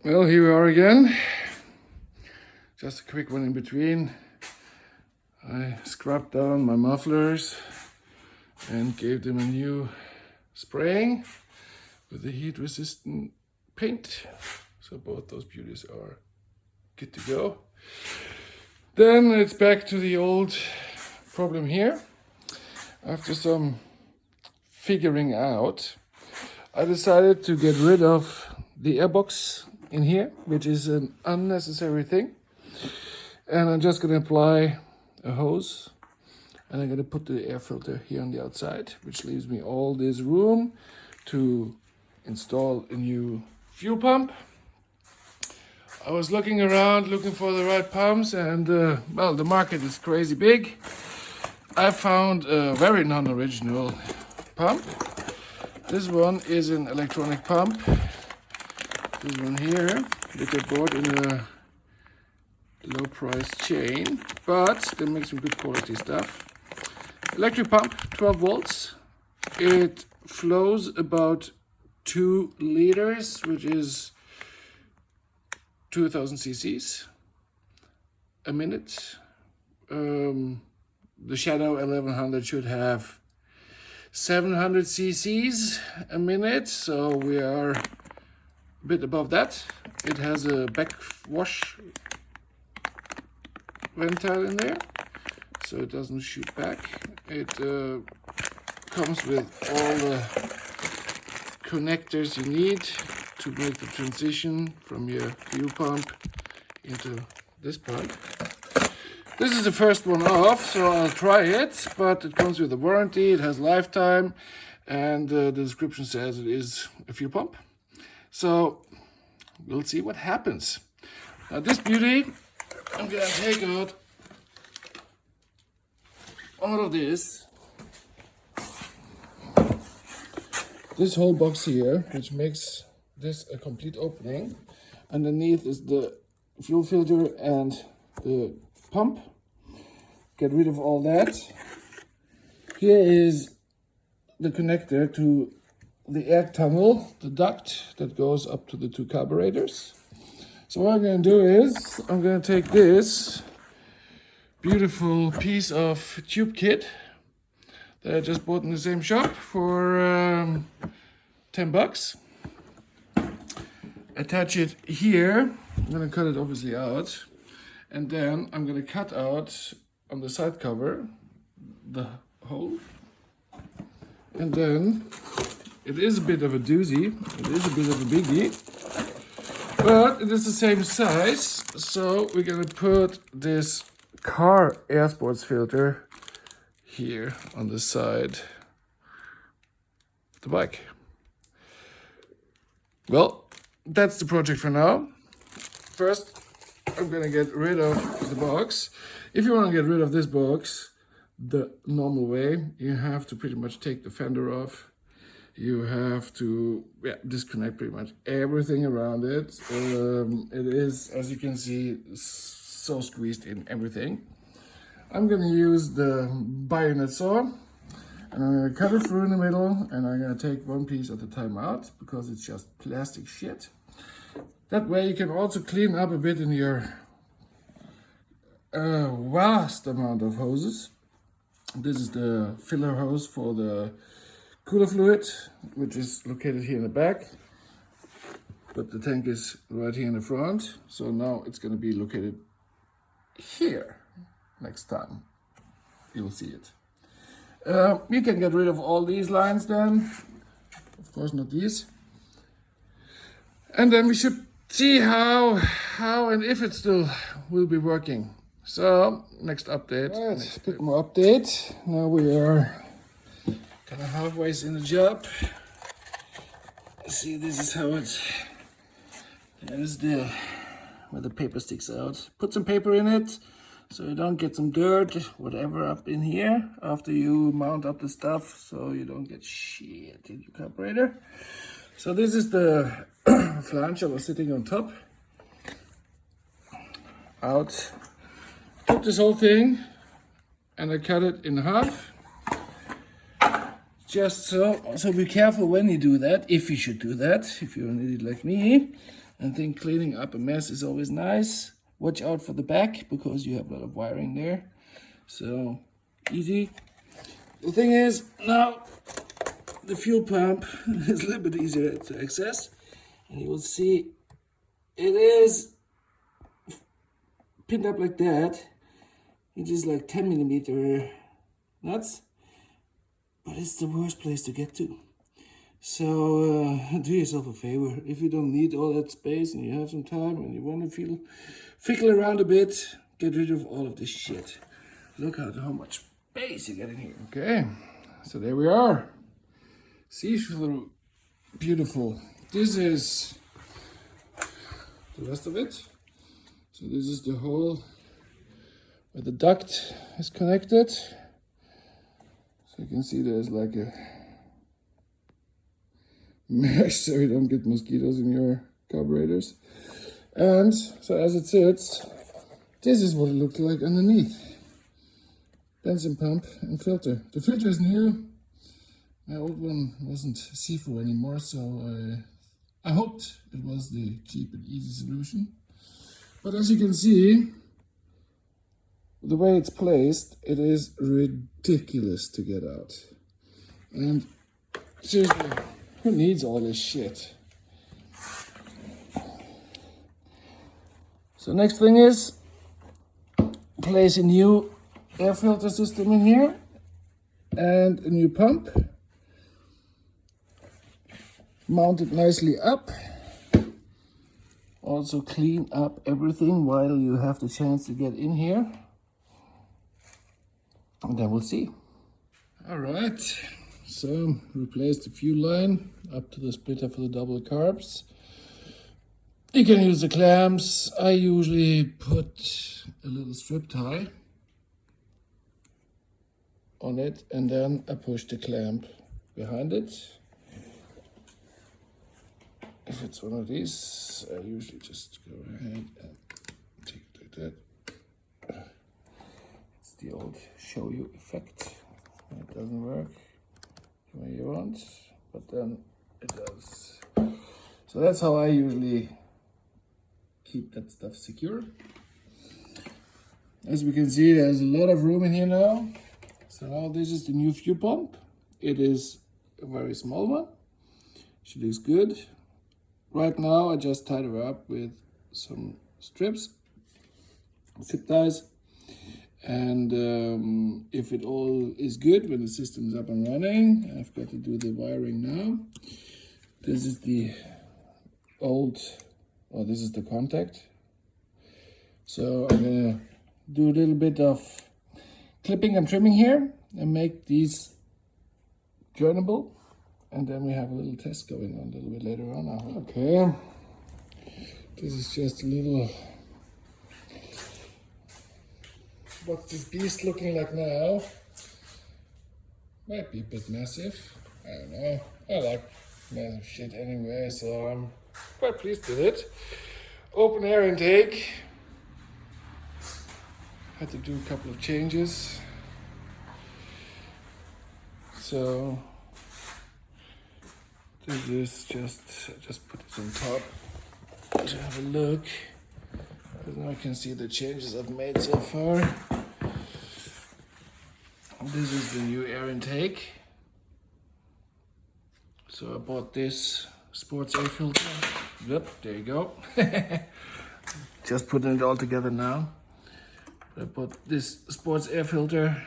Well, here we are again. Just a quick one in between. I scrubbed down my mufflers and gave them a new spraying with the heat-resistant paint. So both those beauties are good to go. Then it's back to the old problem here. After some figuring out, I decided to get rid of the airbox in here, which is an unnecessary thing. And I'm just going to apply a hose, and I'm going to put the air filter here on the outside, which leaves me all this room to install a new fuel pump. I was looking around, looking for the right pumps, and well, the market is crazy big. I found a very non-original pump. This one is an electronic pump. This one here, that I bought in a low price chain, but they make some good quality stuff. Electric pump, 12 volts. It flows about 2 liters, which is 2000 cc's a minute. The Shadow 1100 should have 700 cc's a minute, so we are a bit above that. It has a backwash ventile in there, so it doesn't shoot back. It comes with all the connectors you need to make the transition from your fuel pump into this pump. This is the first one off, so I'll try it, but it comes with a warranty, it has lifetime, and the description says it is a fuel pump. So we'll see what happens. Now this beauty, I'm gonna take out all of this whole box here, which makes this a complete opening. Underneath is the fuel filter and the pump. Get rid of all that. Here is the connector to the air tunnel, the duct that goes up to the 2 carburetors. So what I'm going to do is I'm going to take this beautiful piece of tube kit that I just bought in the same shop for 10 bucks. Attach it here. I'm going to cut it obviously out. And then I'm going to cut out on the side cover the hole. And then it is a bit of a doozy. It is a bit of a biggie. But it is the same size. So we're going to put this car air sports filter here on the side of the bike. Well, that's the project for now. First, I'm gonna get rid of the box. If you want to get rid of this box the normal way, you have to pretty much take the fender off. You have to disconnect pretty much everything around it. It is, as you can see, so squeezed in everything. I'm gonna use the bayonet saw, and I'm gonna cut it through in the middle, and I'm gonna take one piece at a time out because it's just plastic shit. That way you can also clean up a bit in your vast amount of hoses. This is the filler hose for the cooler fluid, which is located here in the back, but the tank is right here in the front. So now it's going to be located here. Next time you'll see it. You can get rid of all these lines then, of course not these. And then we should see how and if it still will be working. So next update. Right, a bit more update. Now we are kind of halfway in the job. See, this is how it. There's the where the paper sticks out. Put some paper in it so you don't get some dirt, whatever, up in here after you mount up the stuff, so you don't get shit in your carburetor. So this is the flange that was sitting on top. Out. Took this whole thing and I cut it in half. Just so be careful when you do that, if you should do that, if you're an idiot like me. I think cleaning up a mess is always nice. Watch out for the back because you have a lot of wiring there. So easy. The thing is, now the fuel pump is a little bit easier to access. And you will see it is pinned up like that. It is like 10 millimeter nuts. But it's the worst place to get to. So do yourself a favor. If you don't need all that space and you have some time and you want to fickle around a bit, get rid of all of this shit. Look at how much space you get in here. Okay, so there we are. See-through, beautiful. This is the rest of it. So this is the hole where the duct is connected. So you can see there's like a mesh so you don't get mosquitoes in your carburetors. And so as it sits, this is what it looked like underneath. Benzene pump and filter. The filter is new. My old one wasn't see-through anymore, so I hoped it was the cheap and easy solution. But as you can see, the way it's placed, it is ridiculous to get out. And seriously, who needs all this shit? So next thing is place a new air filter system in here and a new pump. Mount it nicely up. Also clean up everything while you have the chance to get in here. And then we'll see. All right, so replace the fuel line up to the splitter for the double carbs. You can use the clamps. I usually put a little strip tie on it and then I push the clamp behind it. If it's one of these, I usually just go ahead and take it like that. It's the old show you effect. It doesn't work the way you want, but then it does. So that's how I usually keep that stuff secure. As we can see, there's a lot of room in here now. So now this is the new fuel pump. It is a very small one. She looks good. Right now I just tied her up with some strips, zip ties. And if it all is good when the system is up and running, I've got to do the wiring now. This is the old, or this is the contact. So I'm gonna do a little bit of clipping and trimming here and make these joinable. And then we have a little test going on a little bit later on. Okay, this is just a little, what's this beast looking like now? Might be a bit massive, I don't know. I like massive shit anyway, so I'm quite pleased with it. Open air intake. Had to do a couple of changes. So this is just put it on top to have a look. Now I can see the changes I've made so far. This is the new air intake. So I bought this sports air filter. Yep, there you go. Just putting it all together now. I bought this sports air filter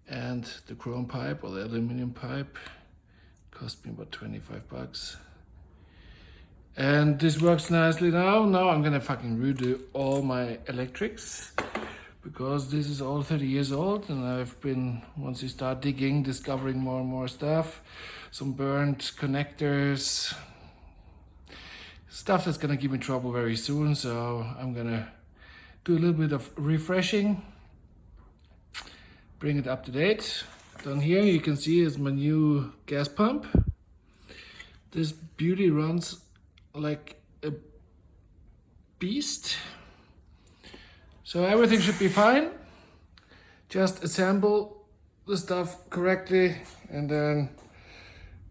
and the chrome pipe or the aluminum pipe. Cost me about 25 bucks. And this works nicely now. Now I'm gonna fucking redo all my electrics because this is all 30 years old and I've been, once you start digging, discovering more and more stuff. Some burnt connectors. Stuff that's gonna give me trouble very soon. So I'm gonna do a little bit of refreshing. Bring it up to date. Down here you can see is my new gas pump. This beauty runs like a beast. So everything should be fine. Just assemble the stuff correctly and then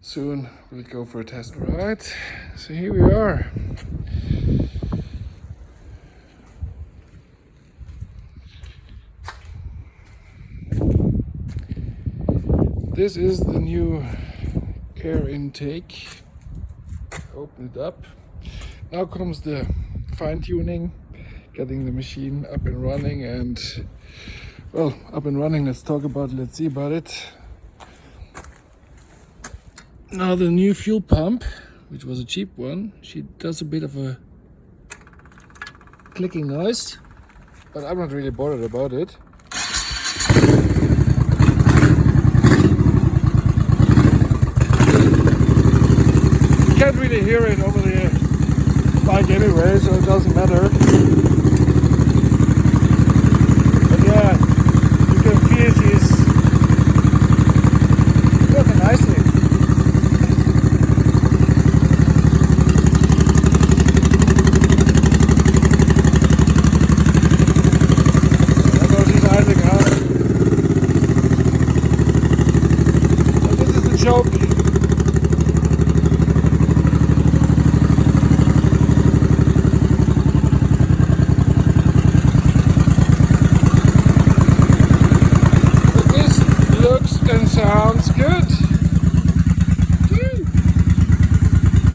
soon we'll go for a test. Right, so here we are. This is the new air intake. Open it up. Now comes the fine tuning, getting the machine up and running, and well, up and running, let's talk about it, let's see about it. Now the new fuel pump, which was a cheap one, she does a bit of a clicking noise, but I'm not really bothered about it. You can't really hear it over the bike anyway, so it doesn't matter.